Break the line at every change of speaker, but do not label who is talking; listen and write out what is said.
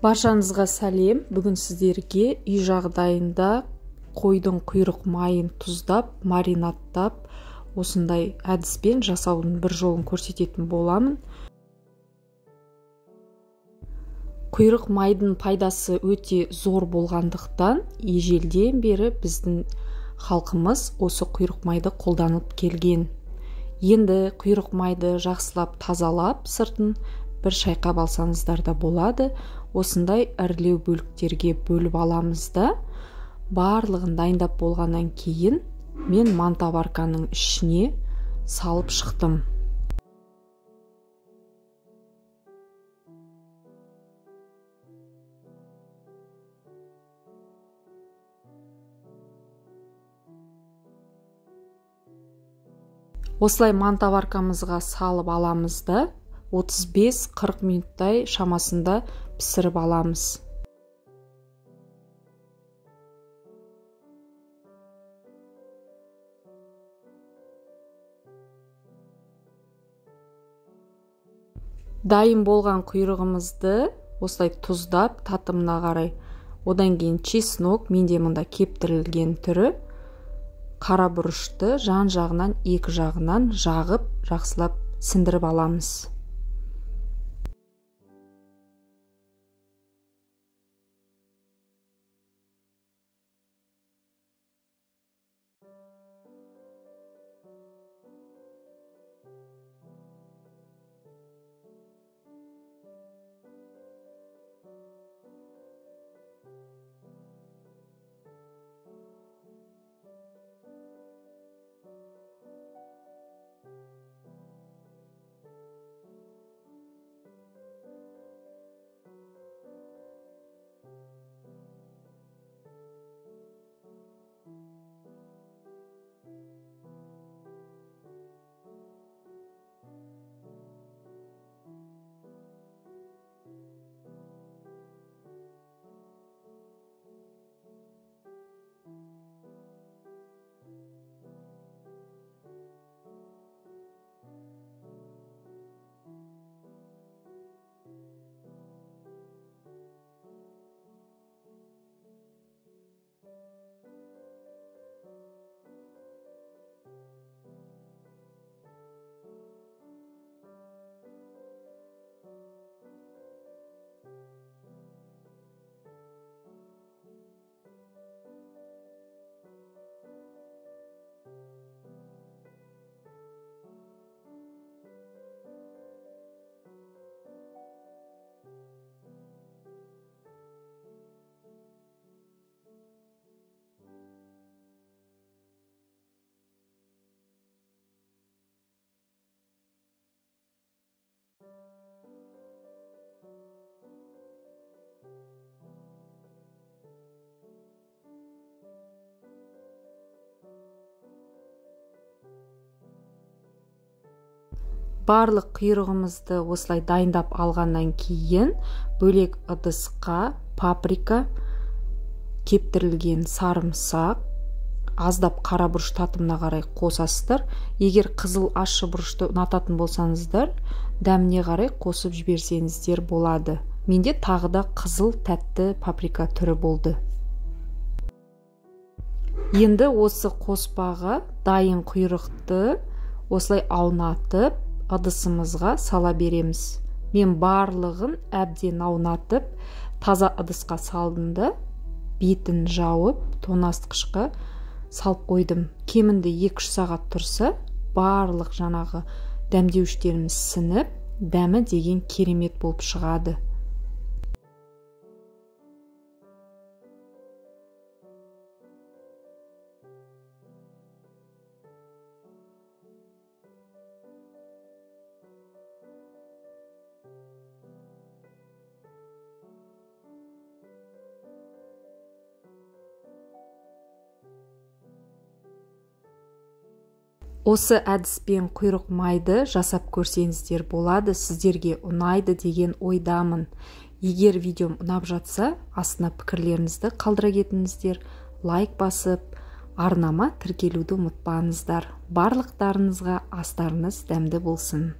Баршаңызға сәлем. Бүгін сіздерге үй жағдайында қойдың құйрық майын тұздап, маринаттап, осындай әдіспен жасаудың бір жолын көрсететін боламын. Құйрық майдың пайдасы өте зор болғандықтан, ежелден бері біздің халқымыз осы құйрық майды қолданып келген. Енді құйрық майды жақсылап тазалап, сыртын бір шайқап алсаңыздар да болады. Осындай ірілеу бөліктерге бөліп аламыз да, барлығын дайындап болғаннан кейін мен мантаварканың ішіне салып шықтым. Осылай мантаваркамызға салып аламыз да 35-40 минуттай шамасында пісіріп аламыз. Дайын болған құйрығымызды осылай тұздап, татымына қарай. Одан кейін чеснок, менде мұнда кептірілген түрі, қара бұрышты жан-жағынан, екі жағынан жағып, жақсылап сіндіріп аламыз. Барлық құйрығымызды осылай дайындап алғаннан кейін бөлек ыдысқа паприка, кептірілген сарымсақ, аздап қара бұрыш татымына қарай қосасыздар. Егер қызыл ащы бұрышты ұнататын болсаңыздар, дәміне қарай қосып жіберсеңіздер болады. Менде тағы да қызыл тәтті паприка түрі болды. Енді осы қоспаға дайын құйрықты осылай аунатып, ыдысымызға сала береміз. Мен барлығын әбден аунатып, таза ыдысқа салдымды, бетін жауып, тоңазытқышқа салып қойдым. Кемінде 2-3 сағат тұрса, барлық жаңағы дәмдеуіштеріміз сіңіп, дәмі деген керемет болып шығады. Осы әдіспен құйрық майды жасап көрсеңіздер болады, сіздерге ұнайды деген ойдамын. Егер видеом ұнап жатса, астына пікірлеріңізді қалдыра кетіңіздер, лайк басып, арнама тіркелуді ұмытпаңыздар. Барлықтарыңызға астарыңыз дәмді болсын.